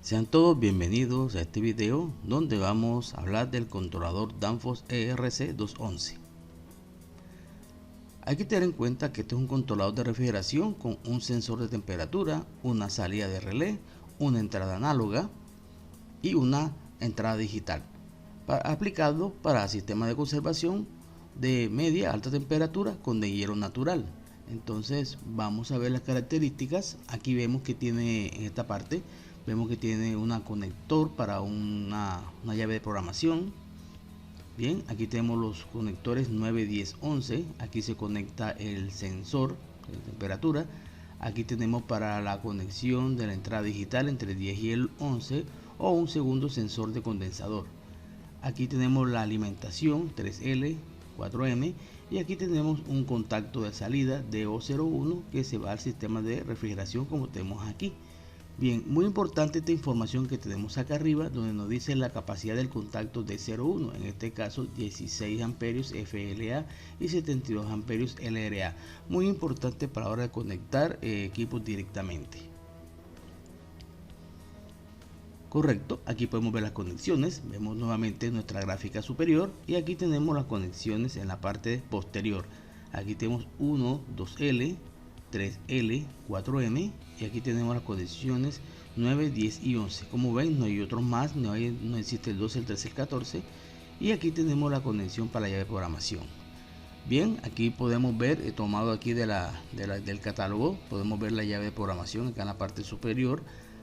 Sean todos bienvenidos a este video donde vamos a hablar del controlador Danfoss ERC211. Hay que tener en cuenta que este es un controlador de refrigeración con un sensor de temperatura, una salida de relé, una entrada análoga y una entrada digital, aplicado para sistemas de conservación de media a alta temperatura con deshielo natural. Entonces vamos a ver las características. Aquí vemos que tiene, en esta parte vemos que tiene un conector para una llave de programación. Bien, aquí tenemos los conectores 9, 10, 11. Aquí se conecta el sensor de temperatura. Aquí tenemos para la conexión de la entrada digital entre el 10 y el 11 o un segundo sensor de condensador. Aquí tenemos la alimentación 3L, 4M, y aquí tenemos un contacto de salida DO01 que se va al sistema de refrigeración como tenemos aquí. Bien, muy importante esta información que tenemos acá arriba, donde nos dice la capacidad del contacto de 0,1, en este caso 16 amperios FLA y 72 amperios LRA. Muy importante para la hora de conectar equipos directamente. Correcto, aquí podemos ver las conexiones, vemos nuevamente nuestra gráfica superior y aquí tenemos las conexiones en la parte posterior. Aquí tenemos 1, 2L, 3L, 4M y aquí tenemos las conexiones 9, 10 y 11. Como ven, no hay otros más, no existe el 12, el 13, el 14 y aquí tenemos la conexión para la llave de programación. Bien, aquí podemos ver, tomado aquí del catálogo, podemos ver la llave de programación acá en la parte superior.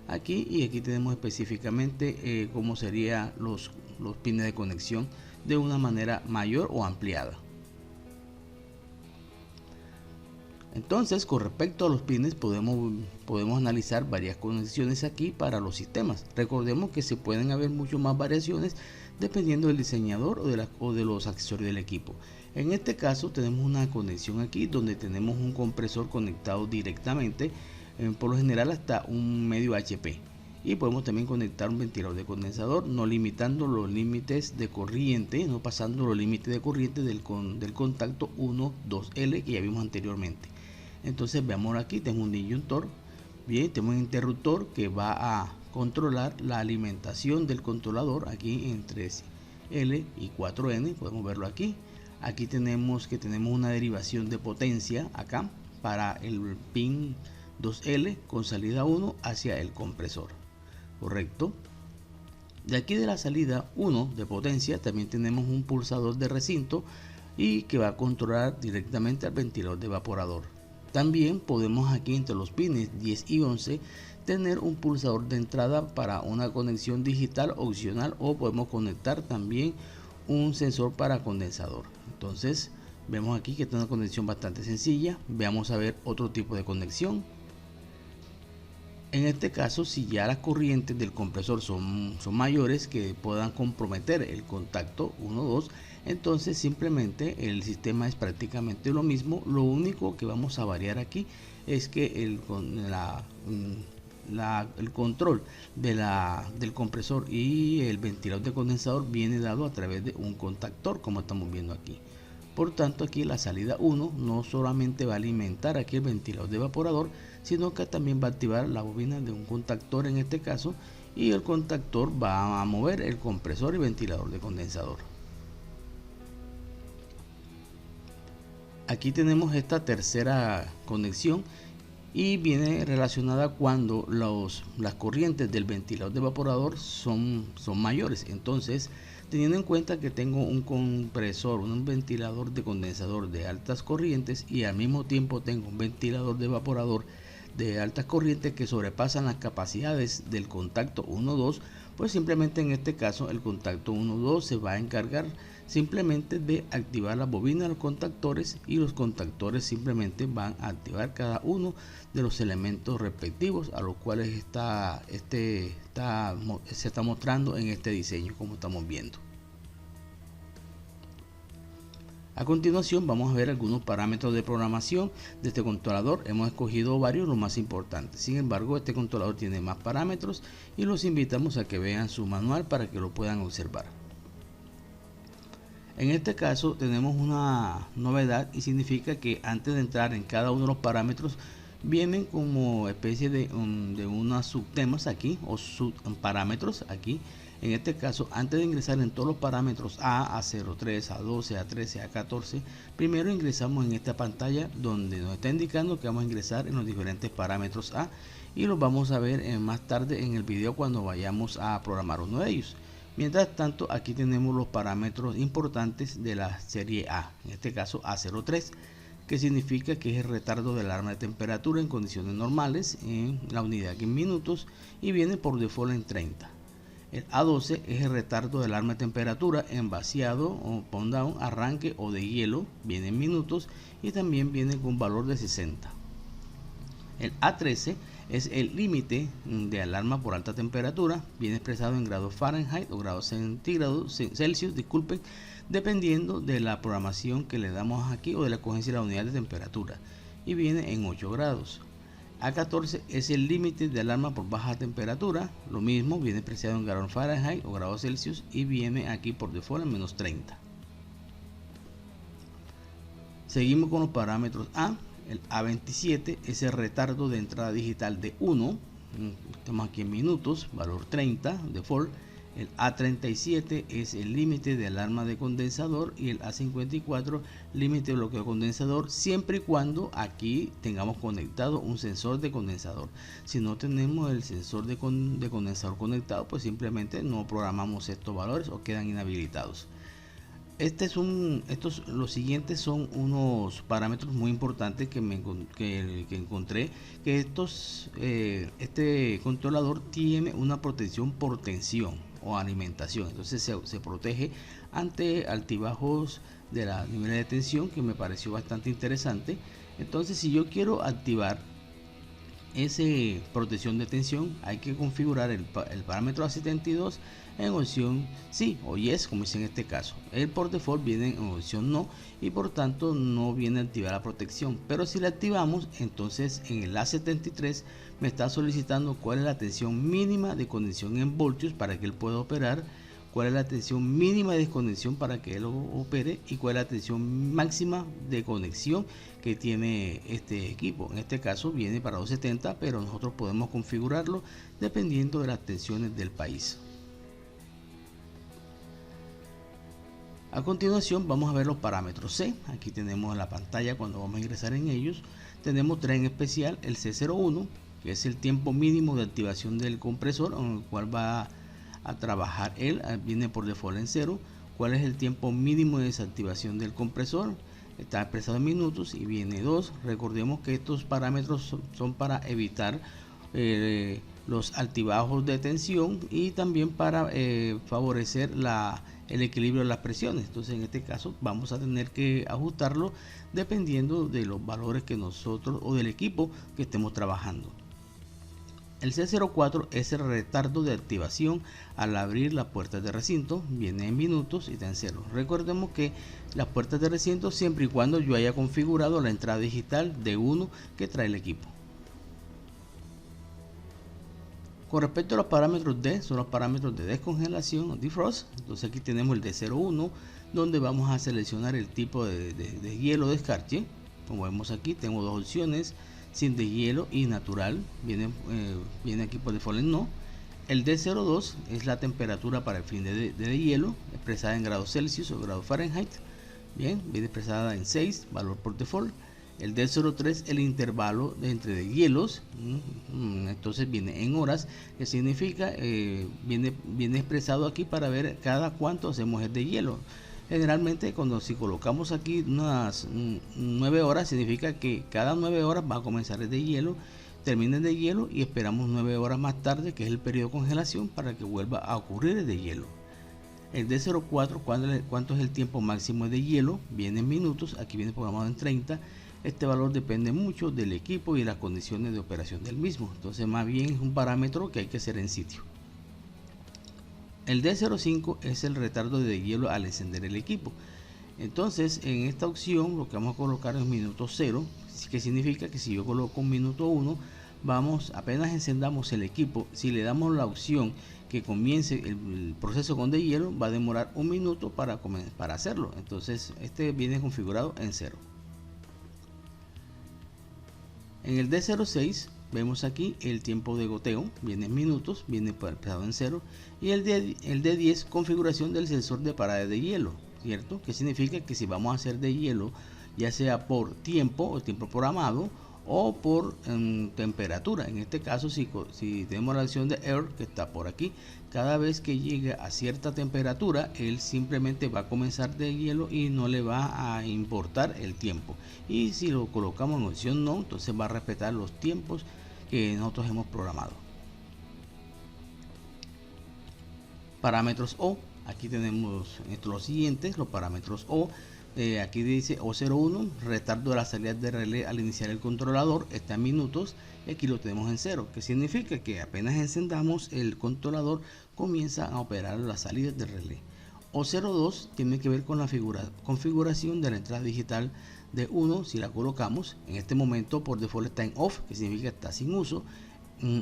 Aquí y aquí tenemos específicamente cómo serían los pines de conexión de una manera mayor o ampliada. Entonces, con respecto a los pines, podemos analizar varias conexiones aquí para los sistemas. Recordemos que se pueden haber mucho más variaciones dependiendo del diseñador o de los accesorios del equipo. En este caso tenemos una conexión aquí donde tenemos un compresor conectado directamente, por lo general hasta un medio HP, y podemos también conectar un ventilador de condensador, no limitando los límites de corriente, no pasando los límites de corriente del contacto 1, 2L que ya vimos anteriormente. Entonces veamos aquí, tenemos un disyuntor, bien, tenemos un interruptor que va a controlar la alimentación del controlador aquí en 3L y 4N, podemos verlo aquí. Aquí tenemos una derivación de potencia acá para el pin 2L con salida 1 hacia el compresor. Correcto. De aquí de la salida 1 de potencia también tenemos un pulsador de recinto y que va a controlar directamente al ventilador de evaporador. También podemos aquí entre los pines 10 y 11 tener un pulsador de entrada para una conexión digital opcional, o podemos conectar también un sensor para condensador. Entonces vemos aquí que es una conexión bastante sencilla. Veamos a ver otro tipo de conexión. En este caso, si ya las corrientes del compresor son mayores que puedan comprometer el contacto 1-2, entonces simplemente el sistema es prácticamente lo mismo. Lo único que vamos a variar aquí es que el control del compresor y el ventilador de condensador viene dado a través de un contactor, como estamos viendo aquí. Por tanto, aquí la salida 1 no solamente va a alimentar aquí el ventilador de evaporador, sino que también va a activar la bobina de un contactor en este caso, y el contactor va a mover el compresor y ventilador de condensador. Aquí tenemos esta tercera conexión y viene relacionada cuando las corrientes del ventilador de evaporador son mayores. Entonces, teniendo en cuenta que tengo un compresor, un ventilador de condensador de altas corrientes y al mismo tiempo tengo un ventilador de evaporador de altas corrientes que sobrepasan las capacidades del contacto 1-2, pues simplemente en este caso el contacto 1-2 se va a encargar simplemente de activar la bobina de los contactores, y los contactores simplemente van a activar cada uno de los elementos respectivos a los cuales se está mostrando en este diseño, como estamos viendo. A continuación vamos a ver algunos parámetros de programación de este controlador. Hemos escogido varios, los más importantes. Sin embargo, este controlador tiene más parámetros y los invitamos a que vean su manual para que lo puedan observar. En este caso tenemos una novedad, y significa que antes de entrar en cada uno de los parámetros vienen como especie de unos subtemas aquí o subparámetros aquí. En este caso, antes de ingresar en todos los parámetros A, A03, A12, A13, A14, primero ingresamos en esta pantalla donde nos está indicando que vamos a ingresar en los diferentes parámetros A, y los vamos a ver más tarde en el video cuando vayamos a programar uno de ellos. Mientras tanto, aquí tenemos los parámetros importantes de la serie A, en este caso A03, que significa que es el retardo de alarma de temperatura en condiciones normales en la unidad en minutos y viene por default en 30. El A12 es el retardo de alarma de temperatura en vaciado o pound down, arranque o de hielo, viene en minutos y también viene con valor de 60. El A13 es el límite de alarma por alta temperatura, viene expresado en grados Fahrenheit o grados centígrados, Celsius, disculpen, dependiendo de la programación que le damos aquí o de la escogencia de la unidad de temperatura, y viene en 8 grados. A14 es el límite de alarma por baja temperatura, lo mismo, viene expresado en grados Fahrenheit o grados Celsius y viene aquí por default en menos 30. Seguimos con los parámetros A. El A27 es el retardo de entrada digital de 1, estamos aquí en minutos, valor 30, default. El A37 es el límite de alarma de condensador y el A54 límite de bloqueo condensador, siempre y cuando aquí tengamos conectado un sensor de condensador. Si no tenemos el sensor de condensador conectado, pues simplemente no programamos estos valores o quedan inhabilitados. Los siguientes son unos parámetros muy importantes que encontré, que este controlador tiene una protección por tensión o alimentación, entonces se protege ante altibajos de la nivel de tensión, que me pareció bastante interesante. Entonces, si yo quiero activar esa protección de tensión, hay que configurar el parámetro A72 en opción sí o yes, como dice en este caso. El por default viene en opción no y por tanto no viene a activar la protección, pero si la activamos, entonces en el A73 me está solicitando cuál es la tensión mínima de conexión en voltios para que él pueda operar, cuál es la tensión mínima de desconexión para que él opere y cuál es la tensión máxima de conexión que tiene este equipo. En este caso viene para 270, pero nosotros podemos configurarlo dependiendo de las tensiones del país. A continuación vamos a ver los parámetros C. Aquí tenemos la pantalla cuando vamos a ingresar en ellos. Tenemos tres en especial: el C01, que es el tiempo mínimo de activación del compresor, en el cual va a trabajar él, viene por default en 0. ¿Cuál es el tiempo mínimo de desactivación del compresor? Está expresado en minutos y viene 2. Recordemos que estos parámetros son para evitar los altibajos de tensión y también para favorecer el equilibrio de las presiones. Entonces, en este caso vamos a tener que ajustarlo dependiendo de los valores que nosotros o del equipo que estemos trabajando. El C04 es el retardo de activación al abrir las puertas de recinto, viene en minutos y está en 0. Recordemos que las puertas de recinto siempre y cuando yo haya configurado la entrada digital de 1 que trae el equipo. Con respecto a los parámetros D, son los parámetros de descongelación o defrost. Entonces aquí tenemos el D01, donde vamos a seleccionar el tipo de hielo de escarche. Como vemos aquí, tengo dos opciones: sin deshielo y natural, viene aquí por default en no. El D02 es la temperatura para el fin de deshielo, expresada en grados Celsius o grados Fahrenheit, bien, viene expresada en 6, valor por default. El D03 el intervalo entre deshielos, entonces viene en horas, que significa, viene expresado aquí para ver cada cuánto hacemos el deshielo. Generalmente si colocamos aquí unas 9 horas, significa que cada 9 horas va a comenzar el deshielo, termina el deshielo y esperamos 9 horas más tarde, que es el periodo de congelación, para que vuelva a ocurrir el deshielo. El D04, ¿cuánto es el tiempo máximo de hielo? Viene en minutos, aquí viene programado en 30. Este valor depende mucho del equipo y las condiciones de operación del mismo, entonces más bien es un parámetro que hay que hacer en sitio. El D05 es el retardo de hielo al encender el equipo. Entonces, en esta opción lo que vamos a colocar es minuto 0, que significa que si yo coloco un minuto 1, apenas encendamos el equipo, si le damos la opción que comience el proceso con deshielo, va a demorar un minuto para hacerlo. Entonces, este viene configurado en 0. En el D06 vemos aquí el tiempo de goteo, viene en minutos, viene pesado en 0, y el D10 configuración del sensor de parada de hielo, ¿cierto? Que significa que si vamos a hacer de hielo, ya sea por tiempo o tiempo programado o por temperatura. En este caso, si tenemos la acción de air que está por aquí, cada vez que llegue a cierta temperatura, él simplemente va a comenzar de hielo y no le va a importar el tiempo. Y si lo colocamos en opción no, entonces va a respetar los tiempos que nosotros hemos programado. Parámetros O, aquí tenemos los siguientes, los parámetros O. Aquí dice O01, retardo de la salida de relé al iniciar el controlador, está en minutos, y aquí lo tenemos en 0, que significa que apenas encendamos el controlador comienza a operar las salidas de relé. O02 tiene que ver con la configuración de la entrada digital de 1, si la colocamos, en este momento por default está en off, que significa que está sin uso.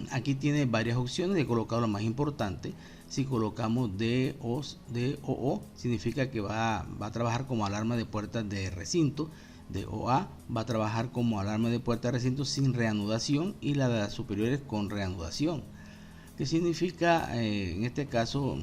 Aquí tiene varias opciones, he colocado la más importante. Si colocamos DOO, significa que va a trabajar como alarma de puertas de recinto. DOA va a trabajar como alarma de puertas de recinto sin reanudación, y la de las superiores con reanudación. ¿Qué significa en este caso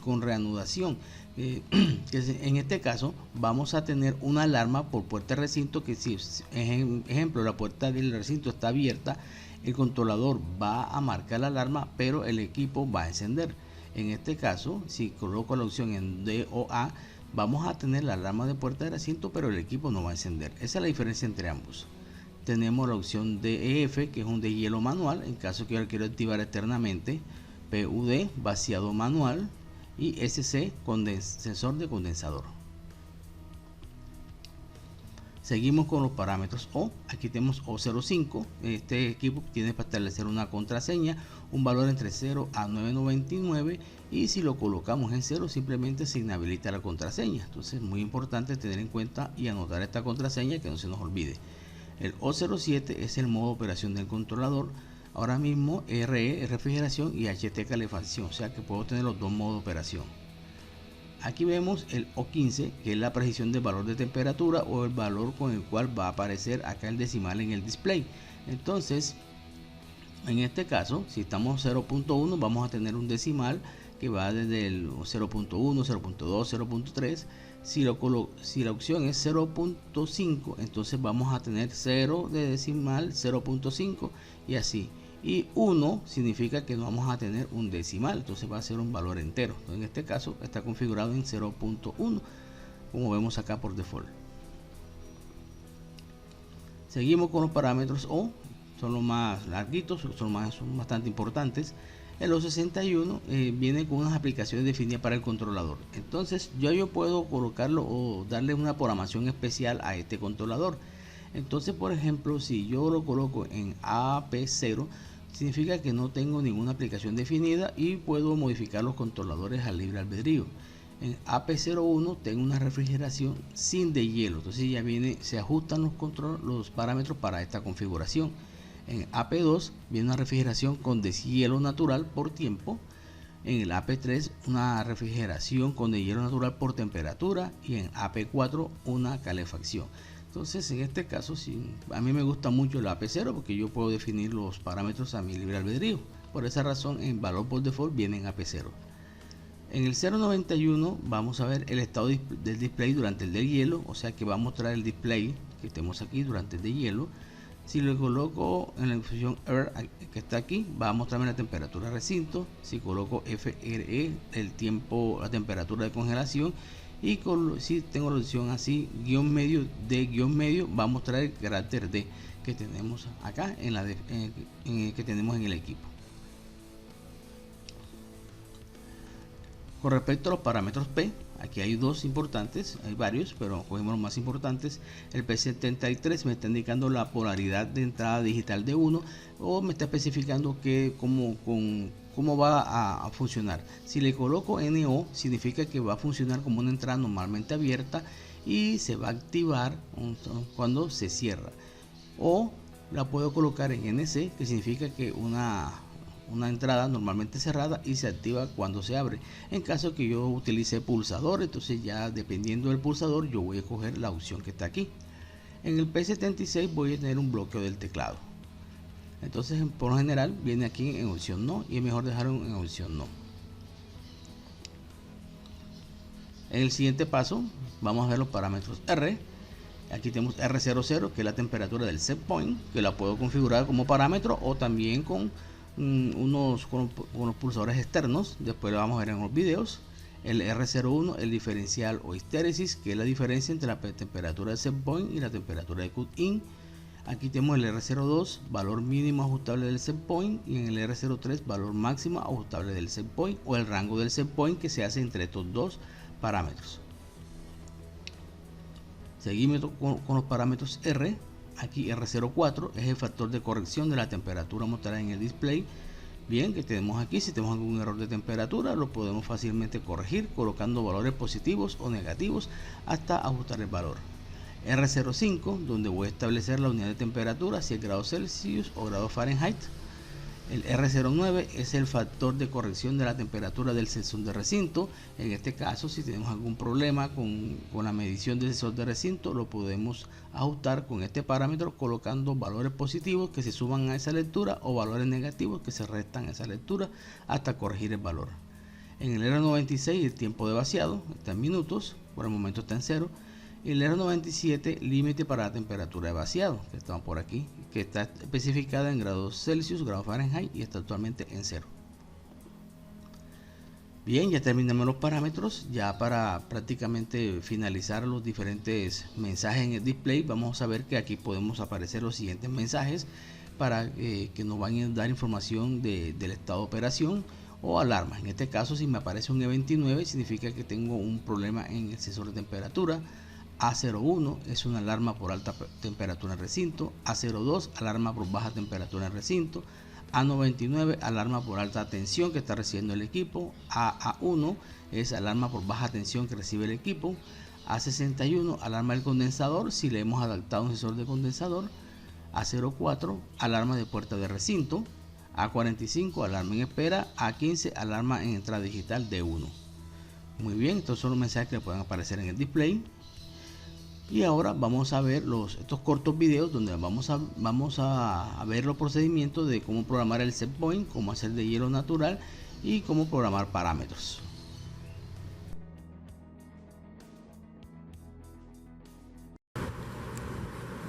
con reanudación? Que en este caso vamos a tener una alarma por puerta de recinto, que si ejemplo la puerta del recinto está abierta, el controlador va a marcar la alarma, pero el equipo va a encender. En este caso, si coloco la opción en DOA, vamos a tener la alarma de puerta de recinto, pero el equipo no va a encender. Esa es la diferencia entre ambos. Tenemos la opción DEF, que es un de hielo manual, en caso que yo lo quiero activar externamente. PUD, vaciado manual, y SC, sensor de condensador. Seguimos con los parámetros O. Aquí tenemos O05. Este equipo tiene para establecer una contraseña, un valor entre 0 a 999, y si lo colocamos en 0 simplemente se inhabilita la contraseña. Entonces es muy importante tener en cuenta y anotar esta contraseña, que no se nos olvide. El O07 es el modo de operación del controlador. Ahora mismo RE es refrigeración y HT calefacción, o sea que puedo tener los dos modos de operación. Aquí vemos el O15, que es la precisión del valor de temperatura o el valor con el cual va a aparecer acá el decimal en el display. Entonces, en este caso, si estamos 0.1, vamos a tener un decimal que va desde el 0.1, 0.2, 0.3. Si la opción es 0.5, entonces vamos a tener 0 de decimal, 0.5 y así. Y 1 significa que no vamos a tener un decimal, entonces va a ser un valor entero. Entonces, en este caso está configurado en 0.1, como vemos acá por default. Seguimos con los parámetros O, son los más larguitos, son bastante importantes. El O61 viene con unas aplicaciones definidas para el controlador. Entonces yo puedo colocarlo o darle una programación especial a este controlador. Entonces, por ejemplo, si yo lo coloco en AP0, significa que no tengo ninguna aplicación definida y puedo modificar los controladores al libre albedrío. En AP01 tengo una refrigeración sin deshielo, entonces ya se ajustan los parámetros para esta configuración. En AP2 viene una refrigeración con deshielo natural por tiempo. En el AP3 una refrigeración con deshielo natural por temperatura, y en AP4 una calefacción. Entonces, en este caso, a mí me gusta mucho el AP0 porque yo puedo definir los parámetros a mi libre albedrío. Por esa razón, el valor por default viene en AP0. En el 091 vamos a ver el estado del display durante el deshielo, o sea que va a mostrar el display que tenemos aquí durante el deshielo. Si lo coloco en la opción Air, que está aquí, va a mostrarme la temperatura de recinto. Si coloco FRE, el tiempo, la temperatura de congelación. Y si tengo la opción así, guión medio, va a mostrar el carácter D que tenemos acá que tenemos en el equipo. Con respecto a los parámetros P, aquí hay dos importantes, hay varios, pero cogemos los más importantes. El P73 me está indicando la polaridad de entrada digital de 1, o me está especificando cómo va a funcionar. Si le coloco NO, significa que va a funcionar como una entrada normalmente abierta y se va a activar cuando se cierra. O la puedo colocar en NC, que significa que una entrada normalmente cerrada y se activa cuando se abre. En caso que yo utilice pulsador, entonces ya dependiendo del pulsador yo voy a escoger la opción que está aquí. En el P76 voy a tener un bloqueo del teclado. Entonces por lo general viene aquí en opción no y es mejor dejarlo en opción no. En el siguiente paso vamos a ver los parámetros R. Aquí tenemos R00, que es la temperatura del set point, que la puedo configurar como parámetro o también con unos pulsadores externos. Después lo vamos a ver en los videos. El R01, el diferencial o histéresis, que es la diferencia entre la temperatura del set point y la temperatura de cut in. Aquí tenemos el R02, valor mínimo ajustable del set point, y en el R03, valor máximo ajustable del set point o el rango del set point, que se hace entre estos dos parámetros. Seguimos con los parámetros R. Aquí R04 es el factor de corrección de la temperatura mostrada en el display. Bien, que tenemos aquí, si tenemos algún error de temperatura, lo podemos fácilmente corregir colocando valores positivos o negativos hasta ajustar el valor. R05, donde voy a establecer la unidad de temperatura, si es grados Celsius o grados Fahrenheit. El R09 es el factor de corrección de la temperatura del sensor de recinto. En este caso, si tenemos algún problema con la medición del sensor de recinto, lo podemos ajustar con este parámetro colocando valores positivos que se suman a esa lectura o valores negativos que se restan a esa lectura hasta corregir el valor. En el R96 el tiempo de vaciado está en minutos, por el momento está en 0. Y el R97 límite para la temperatura de vaciado, que estamos por aquí, que está especificada en grados Celsius, grados Fahrenheit y está actualmente en 0. Bien, ya terminamos los parámetros. Ya para prácticamente finalizar los diferentes mensajes en el display, vamos a ver que aquí podemos aparecer los siguientes mensajes para que nos vayan a dar información del estado de operación o alarma. En este caso, si me aparece un E29 significa que tengo un problema en el sensor de temperatura. A01 es una alarma por alta temperatura en recinto. A02 alarma por baja temperatura en recinto. A99 alarma por alta tensión que está recibiendo el equipo. AA1 es alarma por baja tensión que recibe el equipo. A61 alarma del condensador si le hemos adaptado un sensor de condensador. A04 alarma de puerta de recinto. A45 alarma en espera. A15 alarma en entrada digital D1. Muy bien, estos son los mensajes que pueden aparecer en el display. Y ahora vamos a ver estos cortos videos donde vamos a ver los procedimientos de cómo programar el set point, cómo hacer de hielo natural y cómo programar parámetros.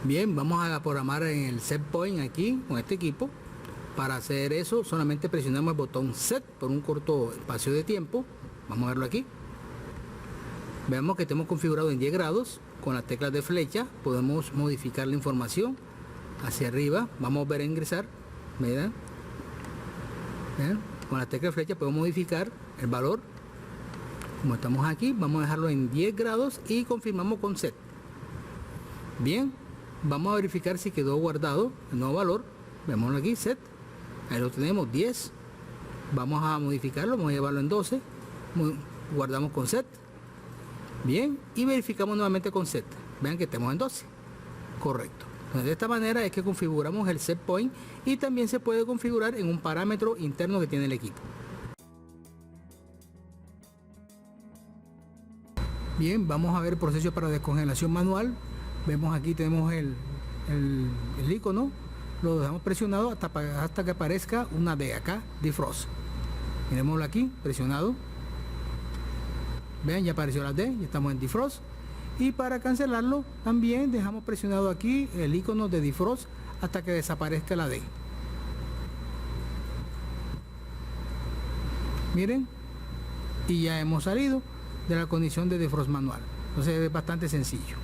Bien, vamos a programar en el set point aquí con este equipo. Para hacer eso solamente presionamos el botón set por un corto espacio de tiempo. Vamos a verlo aquí. Veamos que tenemos configurado en 10 grados. Con las teclas de flecha podemos modificar la información hacia arriba. Vamos a ver a ingresar. ¿Vean? Con las teclas de flecha podemos modificar el valor. Como estamos aquí, vamos a dejarlo en 10 grados y confirmamos con set. Bien, vamos a verificar si quedó guardado el nuevo valor. Vemos aquí set. Ahí lo tenemos, 10. Vamos a modificarlo, vamos a llevarlo en 12. Guardamos con set. Bien, y verificamos nuevamente con set. Vean que estamos en 12. Correcto. Entonces, de esta manera es que configuramos el set point y también se puede configurar en un parámetro interno que tiene el equipo. Bien, vamos a ver el proceso para descongelación manual. Vemos aquí tenemos el icono. Lo dejamos presionado hasta que aparezca una D acá, defrost. Miremoslo aquí, presionado. Vean, ya apareció la D, ya estamos en defrost. Y para cancelarlo también dejamos presionado aquí el icono de defrost hasta que desaparezca la D. Miren, y ya hemos salido de la condición de defrost manual. Entonces es bastante sencillo.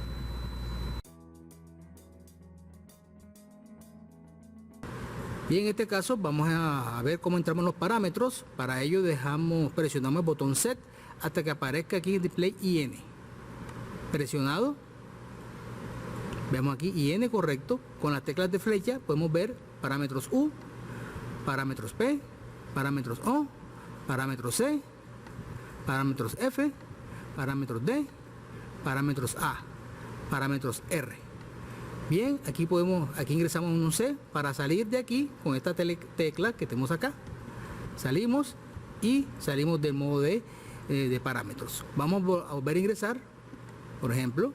Y en este caso vamos a ver cómo entramos en los parámetros. Para ello presionamos el botón set hasta que aparezca aquí el display IN. Presionado. Vemos aquí IN correcto. Con las teclas de flecha podemos ver parámetros U, parámetros P, parámetros O, parámetros C, parámetros F, parámetros D, parámetros A, parámetros R. Bien, aquí ingresamos un C para salir de aquí con esta tecla que tenemos acá. Salimos y salimos del modo de parámetros. Vamos a volver a ingresar, por ejemplo.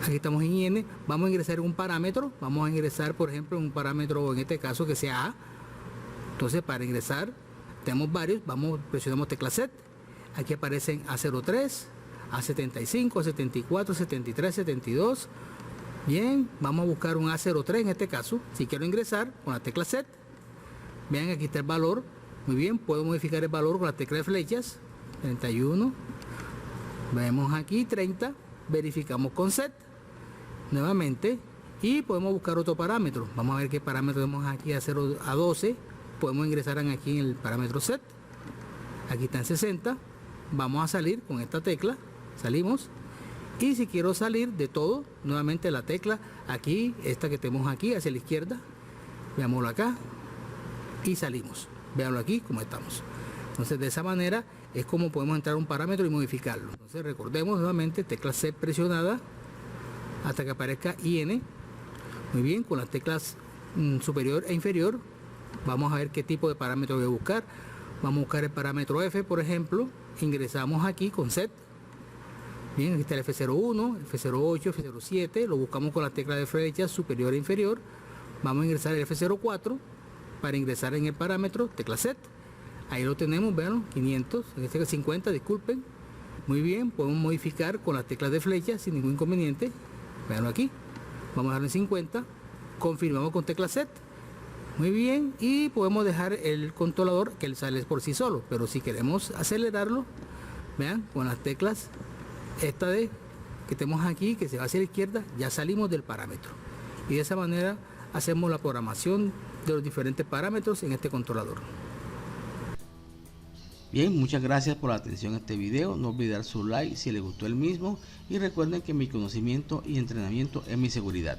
Aquí estamos en IN, vamos a ingresar un parámetro, vamos a ingresar por ejemplo un parámetro en este caso que sea A. Entonces para ingresar tenemos varios, presionamos tecla set, aquí aparecen A03, A75, A74, 73, 72. Bien, vamos a buscar un A03 en este caso, si quiero ingresar con la tecla set. Vean, aquí está el valor, muy bien, puedo modificar el valor con la tecla de flechas, 31, vemos aquí 30, verificamos con set, nuevamente, y podemos buscar otro parámetro. Vamos a ver qué parámetro tenemos aquí, A0 a 12, podemos ingresar aquí en el parámetro set, aquí está en 60, vamos a salir con esta tecla, salimos, y si quiero salir de todo, nuevamente la tecla aquí, esta que tenemos aquí hacia la izquierda, veámoslo acá, y salimos, véanlo aquí como estamos. Entonces de esa manera es como podemos entrar a un parámetro y modificarlo. Entonces recordemos nuevamente tecla C presionada hasta que aparezca IN. Muy bien, con las teclas superior e inferior vamos a ver qué tipo de parámetro voy a buscar. Vamos a buscar el parámetro F, por ejemplo, ingresamos aquí con set. Bien, aquí está el F01, F08, F07, lo buscamos con la tecla de flechas superior e inferior. Vamos a ingresar el F04 para ingresar en el parámetro tecla set. Ahí lo tenemos, vean, 500, en este caso 50, disculpen. Muy bien, podemos modificar con las teclas de flecha sin ningún inconveniente. Veanlo aquí, vamos a darle 50, confirmamos con tecla set. Muy bien, y podemos dejar el controlador que él sale por sí solo, pero si queremos acelerarlo, vean, con las teclas esta de que tenemos aquí, que se va hacia la izquierda, ya salimos del parámetro. Y de esa manera hacemos la programación de los diferentes parámetros en este controlador. Bien, muchas gracias por la atención a este video. No olvidar su like si les gustó el mismo y recuerden que mi conocimiento y entrenamiento es mi seguridad.